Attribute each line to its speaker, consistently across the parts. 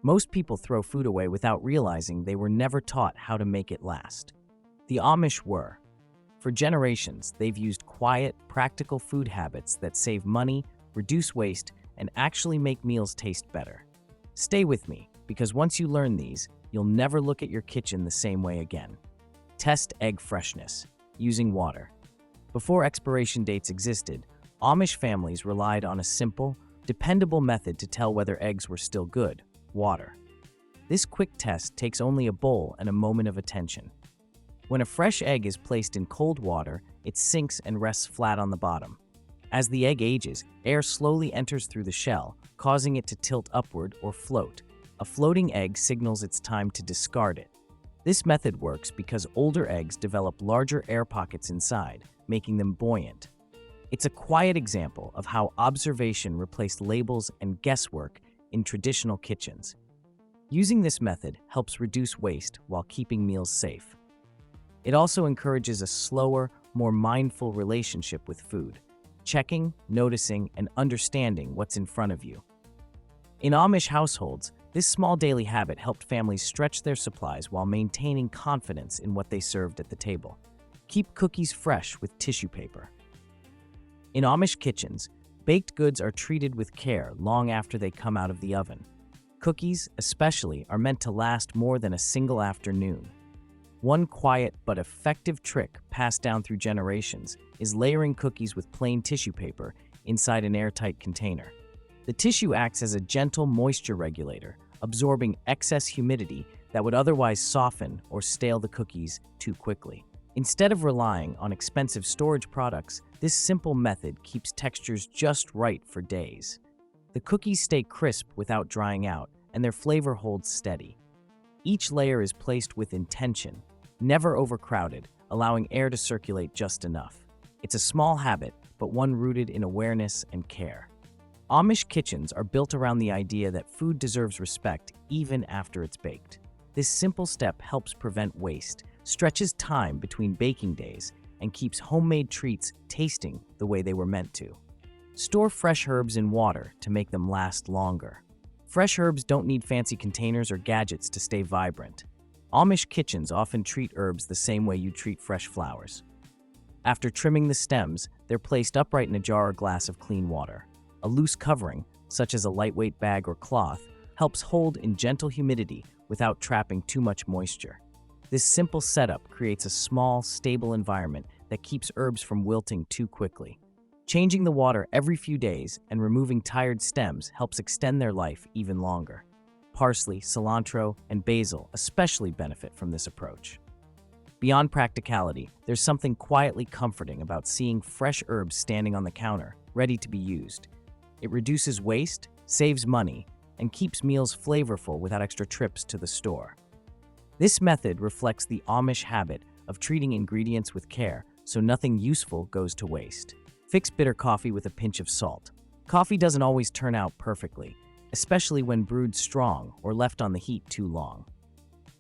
Speaker 1: Most people throw food away without realizing they were never taught how to make it last. The Amish were. For generations, they've used quiet, practical food habits that save money, reduce waste, and actually make meals taste better. Stay with me, because once you learn these, you'll never look at your kitchen the same way again. Test egg freshness, using water. Before expiration dates existed, Amish families relied on a simple, dependable method to tell whether eggs were still good: water. This quick test takes only a bowl and a moment of attention. When a fresh egg is placed in cold water, it sinks and rests flat on the bottom. As the egg ages, air slowly enters through the shell, causing it to tilt upward or float. A floating egg signals it's time to discard it. This method works because older eggs develop larger air pockets inside, making them buoyant. It's a quiet example of how observation replaced labels and guesswork in traditional kitchens. Using this method helps reduce waste while keeping meals safe. It also encourages a slower, more mindful relationship with food, checking, noticing, and understanding what's in front of you. In Amish households, this small daily habit helped families stretch their supplies while maintaining confidence in what they served at the table. Keep cookies fresh with tissue paper. In Amish kitchens, baked goods are treated with care long after they come out of the oven. Cookies, especially, are meant to last more than a single afternoon. One quiet but effective trick passed down through generations is layering cookies with plain tissue paper inside an airtight container. The tissue acts as a gentle moisture regulator, absorbing excess humidity that would otherwise soften or stale the cookies too quickly. Instead of relying on expensive storage products, this simple method keeps textures just right for days. The cookies stay crisp without drying out, and their flavor holds steady. Each layer is placed with intention, never overcrowded, allowing air to circulate just enough. It's a small habit, but one rooted in awareness and care. Amish kitchens are built around the idea that food deserves respect even after it's baked. This simple step helps prevent waste, stretches time between baking days, and keeps homemade treats tasting the way they were meant to. Store fresh herbs in water to make them last longer. Fresh herbs don't need fancy containers or gadgets to stay vibrant. Amish kitchens often treat herbs the same way you treat fresh flowers. After trimming the stems, they're placed upright in a jar or glass of clean water. A loose covering, such as a lightweight bag or cloth, helps hold in gentle humidity without trapping too much moisture. This simple setup creates a small, stable environment that keeps herbs from wilting too quickly. Changing the water every few days and removing tired stems helps extend their life even longer. Parsley, cilantro, and basil especially benefit from this approach. Beyond practicality, there's something quietly comforting about seeing fresh herbs standing on the counter, ready to be used. It reduces waste, saves money, and keeps meals flavorful without extra trips to the store. This method reflects the Amish habit of treating ingredients with care so nothing useful goes to waste. Fix bitter coffee with a pinch of salt. Coffee doesn't always turn out perfectly, especially when brewed strong or left on the heat too long.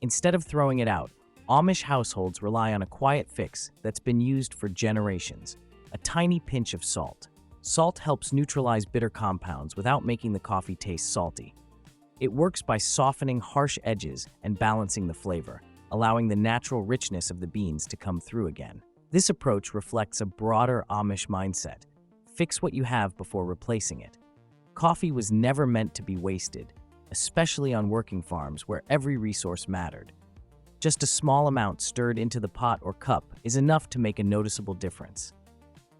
Speaker 1: Instead of throwing it out, Amish households rely on a quiet fix that's been used for generations: a tiny pinch of salt. Salt helps neutralize bitter compounds without making the coffee taste salty. It works by softening harsh edges and balancing the flavor, allowing the natural richness of the beans to come through again. This approach reflects a broader Amish mindset: fix what you have before replacing it. Coffee was never meant to be wasted, especially on working farms where every resource mattered. Just a small amount stirred into the pot or cup is enough to make a noticeable difference.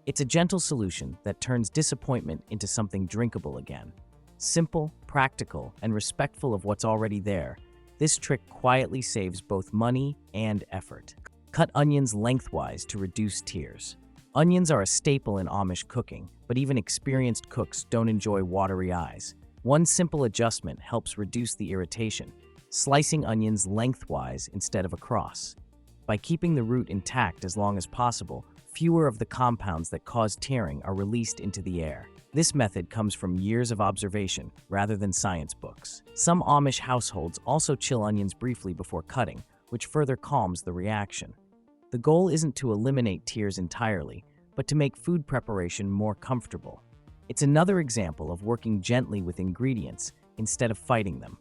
Speaker 1: It's a gentle solution that turns disappointment into something drinkable again. Simple, practical, and respectful of what's already there, this trick quietly saves both money and effort. Cut onions lengthwise to reduce tears. Onions are a staple in Amish cooking, but even experienced cooks don't enjoy watery eyes. One simple adjustment helps reduce the irritation: slicing onions lengthwise instead of across. By keeping the root intact as long as possible, fewer of the compounds that cause tearing are released into the air. This method comes from years of observation rather than science books. Some Amish households also chill onions briefly before cutting, which further calms the reaction. The goal isn't to eliminate tears entirely, but to make food preparation more comfortable. It's another example of working gently with ingredients instead of fighting them.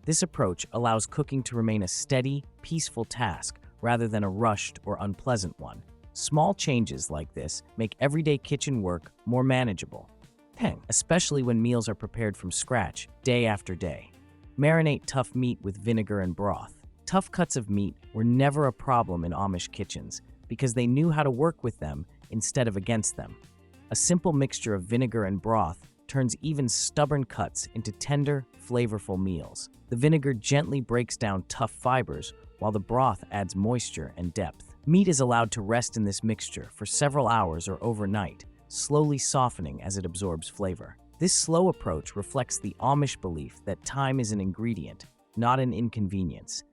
Speaker 1: This approach allows cooking to remain a steady, peaceful task rather than a rushed or unpleasant one. Small changes like this make everyday kitchen work more manageable, especially when meals are prepared from scratch day after day. Marinate tough meat with vinegar and broth. Tough cuts of meat were never a problem in Amish kitchens because they knew how to work with them instead of against them. A simple mixture of vinegar and broth turns even stubborn cuts into tender, flavorful meals. The vinegar gently breaks down tough fibers, while the broth adds moisture and depth. Meat is allowed to rest in this mixture for several hours or overnight, slowly softening as it absorbs flavor. This slow approach reflects the Amish belief that time is an ingredient, not an inconvenience.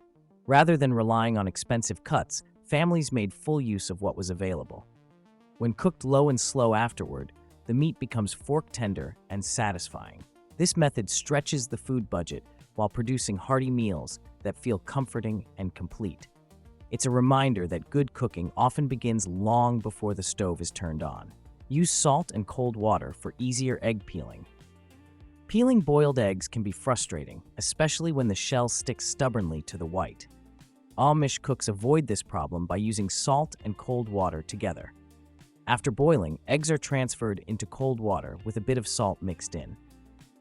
Speaker 1: Rather than relying on expensive cuts, families made full use of what was available. When cooked low and slow afterward, the meat becomes fork-tender and satisfying. This method stretches the food budget while producing hearty meals that feel comforting and complete. It's a reminder that good cooking often begins long before the stove is turned on. Use salt and cold water for easier egg peeling. Peeling boiled eggs can be frustrating, especially when the shell sticks stubbornly to the white. Amish cooks avoid this problem by using salt and cold water together. After boiling, eggs are transferred into cold water with a bit of salt mixed in.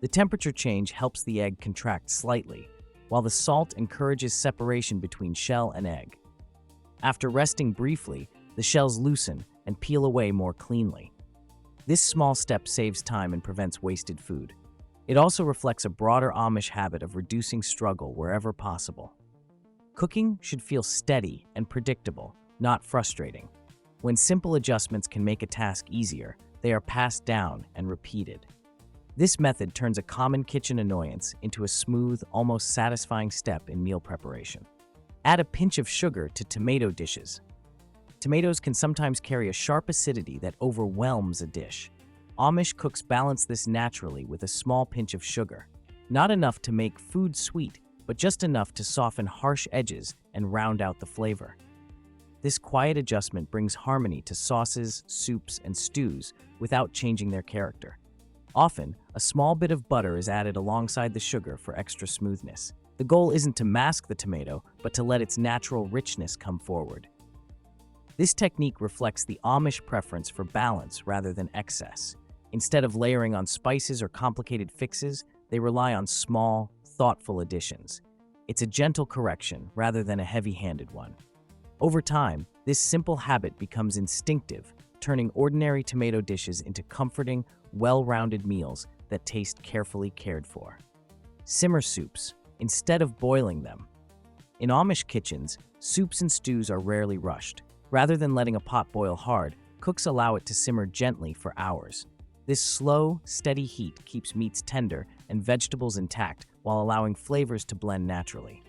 Speaker 1: The temperature change helps the egg contract slightly, while the salt encourages separation between shell and egg. After resting briefly, the shells loosen and peel away more cleanly. This small step saves time and prevents wasted food. It also reflects a broader Amish habit of reducing struggle wherever possible. Cooking should feel steady and predictable, not frustrating. When simple adjustments can make a task easier, they are passed down and repeated. This method turns a common kitchen annoyance into a smooth, almost satisfying step in meal preparation. Add a pinch of sugar to tomato dishes. Tomatoes can sometimes carry a sharp acidity that overwhelms a dish. Amish cooks balance this naturally with a small pinch of sugar. Not enough to make food sweet, but just enough to soften harsh edges and round out the flavor. This quiet adjustment brings harmony to sauces, soups, and stews without changing their character. Often, a small bit of butter is added alongside the sugar for extra smoothness. The goal isn't to mask the tomato, but to let its natural richness come forward. This technique reflects the Amish preference for balance rather than excess. Instead of layering on spices or complicated fixes, they rely on small, thoughtful additions. It's a gentle correction rather than a heavy-handed one. Over time, this simple habit becomes instinctive, turning ordinary tomato dishes into comforting, well-rounded meals that taste carefully cared for. Simmer soups, instead of boiling them. In Amish kitchens, soups and stews are rarely rushed. Rather than letting a pot boil hard, cooks allow it to simmer gently for hours. This slow, steady heat keeps meats tender and vegetables intact while allowing flavors to blend naturally.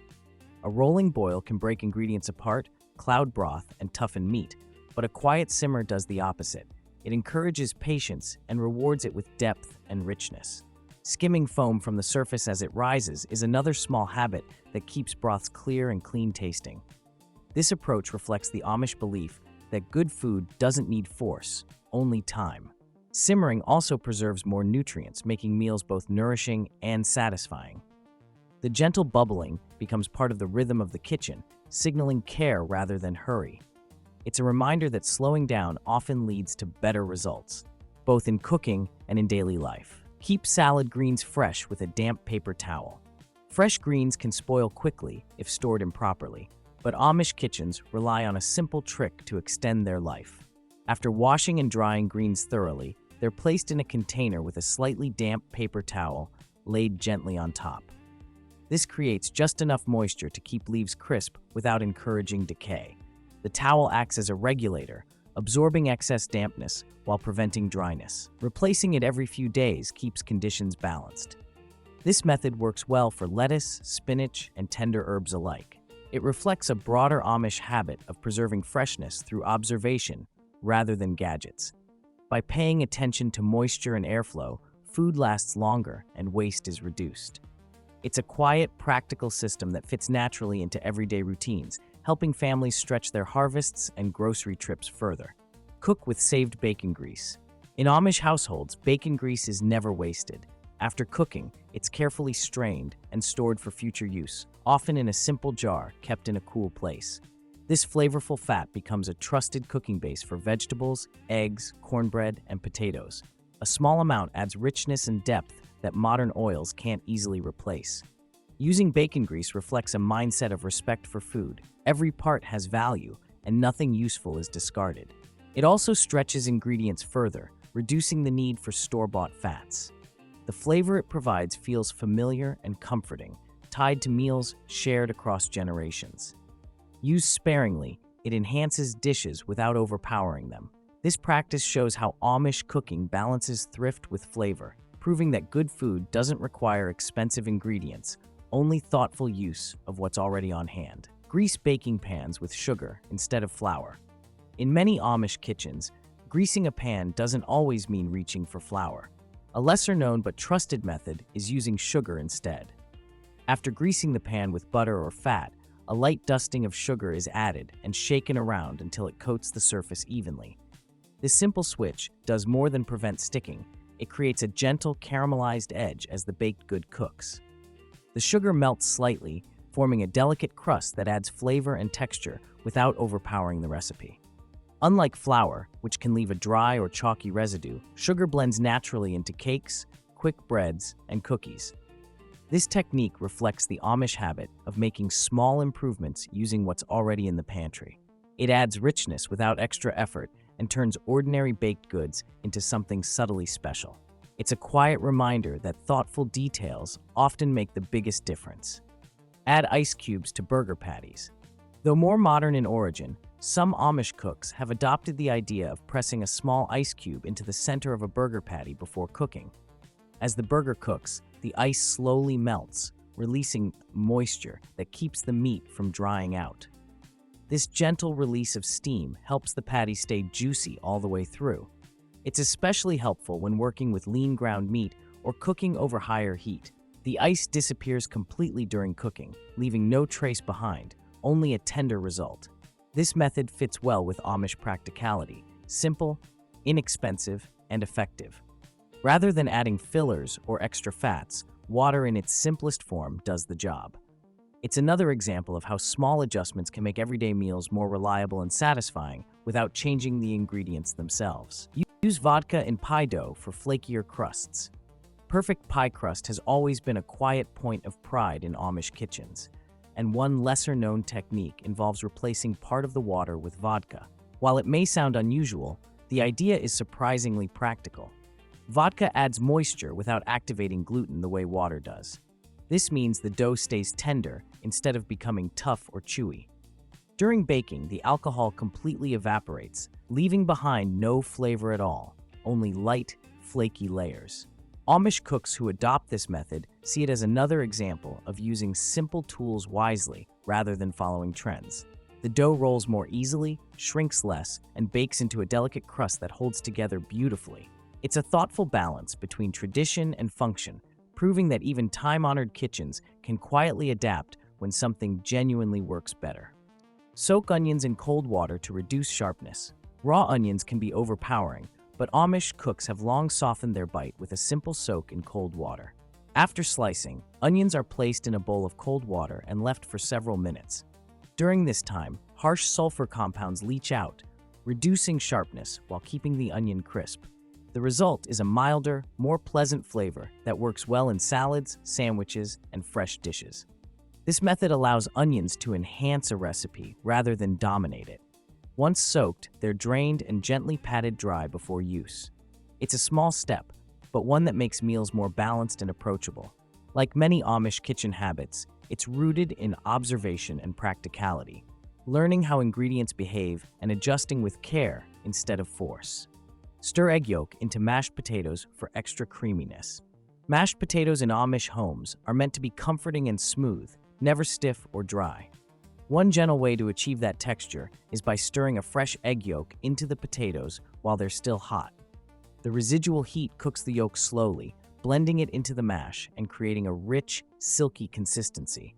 Speaker 1: A rolling boil can break ingredients apart, cloud broth, and toughen meat, but a quiet simmer does the opposite. It encourages patience and rewards it with depth and richness. Skimming foam from the surface as it rises is another small habit that keeps broths clear and clean tasting. This approach reflects the Amish belief that good food doesn't need force, only time. Simmering also preserves more nutrients, making meals both nourishing and satisfying. The gentle bubbling becomes part of the rhythm of the kitchen, signaling care rather than hurry. It's a reminder that slowing down often leads to better results, both in cooking and in daily life. Keep salad greens fresh with a damp paper towel. Fresh greens can spoil quickly if stored improperly, but Amish kitchens rely on a simple trick to extend their life. After washing and drying greens thoroughly, they're placed in a container with a slightly damp paper towel laid gently on top. This creates just enough moisture to keep leaves crisp without encouraging decay. The towel acts as a regulator, absorbing excess dampness while preventing dryness. Replacing it every few days keeps conditions balanced. This method works well for lettuce, spinach, and tender herbs alike. It reflects a broader Amish habit of preserving freshness through observation rather than gadgets. By paying attention to moisture and airflow, food lasts longer and waste is reduced. It's a quiet, practical system that fits naturally into everyday routines, helping families stretch their harvests and grocery trips further. Cook with saved bacon grease. In Amish households, bacon grease is never wasted. After cooking, it's carefully strained and stored for future use, often in a simple jar kept in a cool place. This flavorful fat becomes a trusted cooking base for vegetables, eggs, cornbread, and potatoes. A small amount adds richness and depth that modern oils can't easily replace. Using bacon grease reflects a mindset of respect for food. Every part has value, and nothing useful is discarded. It also stretches ingredients further, reducing the need for store-bought fats. The flavor it provides feels familiar and comforting, tied to meals shared across generations. Used sparingly, it enhances dishes without overpowering them. This practice shows how Amish cooking balances thrift with flavor, proving that good food doesn't require expensive ingredients, only thoughtful use of what's already on hand. Grease baking pans with sugar instead of flour. In many Amish kitchens, greasing a pan doesn't always mean reaching for flour. A lesser-known but trusted method is using sugar instead. After greasing the pan with butter or fat, a light dusting of sugar is added and shaken around until it coats the surface evenly. This simple switch does more than prevent sticking. It creates a gentle caramelized edge as the baked good cooks. The sugar melts slightly, forming a delicate crust that adds flavor and texture without overpowering the recipe. Unlike flour, which can leave a dry or chalky residue, sugar blends naturally into cakes, quick breads, and cookies. This technique reflects the Amish habit of making small improvements using what's already in the pantry. It adds richness without extra effort and turns ordinary baked goods into something subtly special. It's a quiet reminder that thoughtful details often make the biggest difference. Add ice cubes to burger patties. Though more modern in origin, some Amish cooks have adopted the idea of pressing a small ice cube into the center of a burger patty before cooking. As the burger cooks, the ice slowly melts, releasing moisture that keeps the meat from drying out. This gentle release of steam helps the patty stay juicy all the way through. It's especially helpful when working with lean ground meat or cooking over higher heat. The ice disappears completely during cooking, leaving no trace behind, only a tender result. This method fits well with Amish practicality: simple, inexpensive, and effective. Rather than adding fillers or extra fats, water in its simplest form does the job. It's another example of how small adjustments can make everyday meals more reliable and satisfying without changing the ingredients themselves. Use vodka in pie dough for flakier crusts. Perfect pie crust has always been a quiet point of pride in Amish kitchens, and one lesser-known technique involves replacing part of the water with vodka. While it may sound unusual, the idea is surprisingly practical. Vodka adds moisture without activating gluten the way water does. This means the dough stays tender instead of becoming tough or chewy. During baking, the alcohol completely evaporates, leaving behind no flavor at all, only light, flaky layers. Amish cooks who adopt this method see it as another example of using simple tools wisely rather than following trends. The dough rolls more easily, shrinks less, and bakes into a delicate crust that holds together beautifully. It's a thoughtful balance between tradition and function, proving that even time-honored kitchens can quietly adapt when something genuinely works better. Soak onions in cold water to reduce sharpness. Raw onions can be overpowering, but Amish cooks have long softened their bite with a simple soak in cold water. After slicing, onions are placed in a bowl of cold water and left for several minutes. During this time, harsh sulfur compounds leach out, reducing sharpness while keeping the onion crisp. The result is a milder, more pleasant flavor that works well in salads, sandwiches, and fresh dishes. This method allows onions to enhance a recipe rather than dominate it. Once soaked, they're drained and gently patted dry before use. It's a small step, but one that makes meals more balanced and approachable. Like many Amish kitchen habits, it's rooted in observation and practicality, learning how ingredients behave and adjusting with care instead of force. Stir egg yolk into mashed potatoes for extra creaminess. Mashed potatoes in Amish homes are meant to be comforting and smooth, never stiff or dry. One gentle way to achieve that texture is by stirring a fresh egg yolk into the potatoes while they're still hot. The residual heat cooks the yolk slowly, blending it into the mash and creating a rich, silky consistency.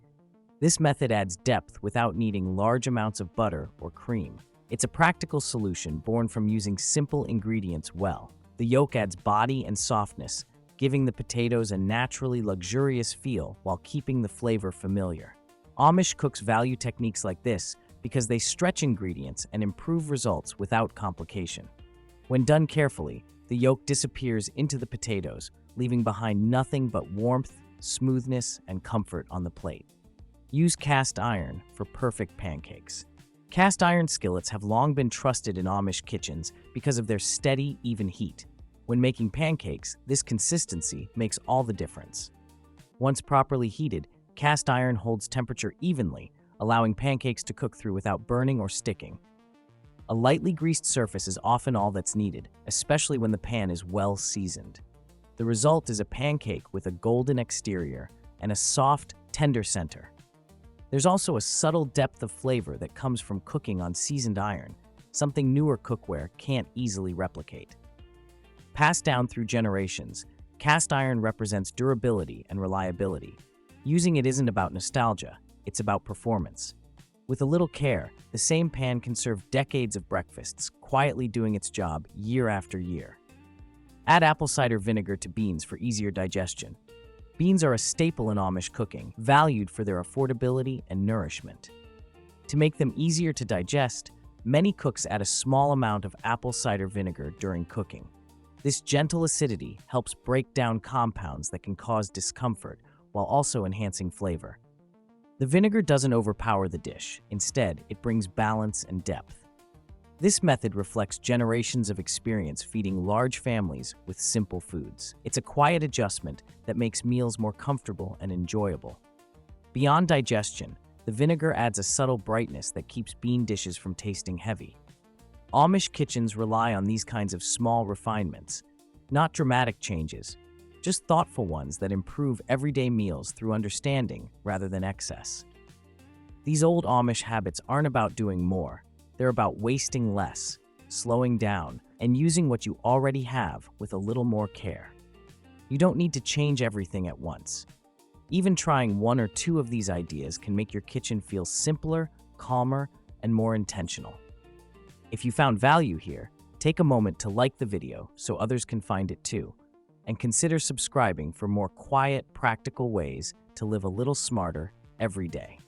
Speaker 1: This method adds depth without needing large amounts of butter or cream. It's a practical solution born from using simple ingredients well. The yolk adds body and softness, giving the potatoes a naturally luxurious feel while keeping the flavor familiar. Amish cooks value techniques like this because they stretch ingredients and improve results without complication. When done carefully, the yolk disappears into the potatoes, leaving behind nothing but warmth, smoothness, and comfort on the plate. Use cast iron for perfect pancakes. Cast iron skillets have long been trusted in Amish kitchens because of their steady, even heat. When making pancakes, this consistency makes all the difference. Once properly heated, cast iron holds temperature evenly, allowing pancakes to cook through without burning or sticking. A lightly greased surface is often all that's needed, especially when the pan is well seasoned. The result is a pancake with a golden exterior and a soft, tender center. There's also a subtle depth of flavor that comes from cooking on seasoned iron, something newer cookware can't easily replicate. Passed down through generations, cast iron represents durability and reliability. Using it isn't about nostalgia, it's about performance. With a little care, the same pan can serve decades of breakfasts, quietly doing its job year after year. Add apple cider vinegar to beans for easier digestion. Beans are a staple in Amish cooking, valued for their affordability and nourishment. To make them easier to digest, many cooks add a small amount of apple cider vinegar during cooking. This gentle acidity helps break down compounds that can cause discomfort while also enhancing flavor. The vinegar doesn't overpower the dish. Instead, it brings balance and depth. This method reflects generations of experience feeding large families with simple foods. It's a quiet adjustment that makes meals more comfortable and enjoyable. Beyond digestion, the vinegar adds a subtle brightness that keeps bean dishes from tasting heavy. Amish kitchens rely on these kinds of small refinements, not dramatic changes, just thoughtful ones that improve everyday meals through understanding rather than excess. These old Amish habits aren't about doing more. They're about wasting less, slowing down, and using what you already have with a little more care. You don't need to change everything at once. Even trying one or two of these ideas can make your kitchen feel simpler, calmer, and more intentional. If you found value here, take a moment to like the video so others can find it too, and consider subscribing for more quiet, practical ways to live a little smarter every day.